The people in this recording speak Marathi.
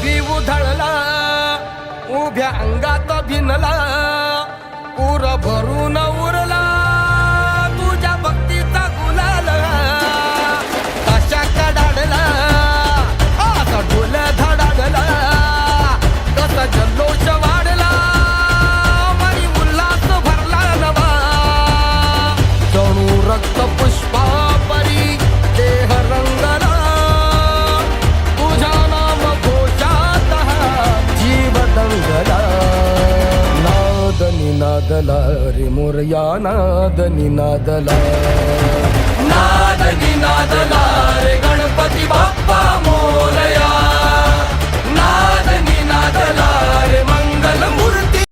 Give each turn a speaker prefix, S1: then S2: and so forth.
S1: बी उधळला उभ्या अंगात भिनला पूर भरून उरला तुझ्या भक्तीचा गुलाल कशा कडाडला असा ढोल धडाडला कसा जल्लोष वाढला मनी उल्हास भरला नवा जणू रक्त पुष्पा परी देह रंगला तुझ्या नाम घोषात जीव दंगला नाद निनादला रे मोरया नाद निनादला नाद निनादला रे गणपती बाप्पा मोरया नाद निनादला रे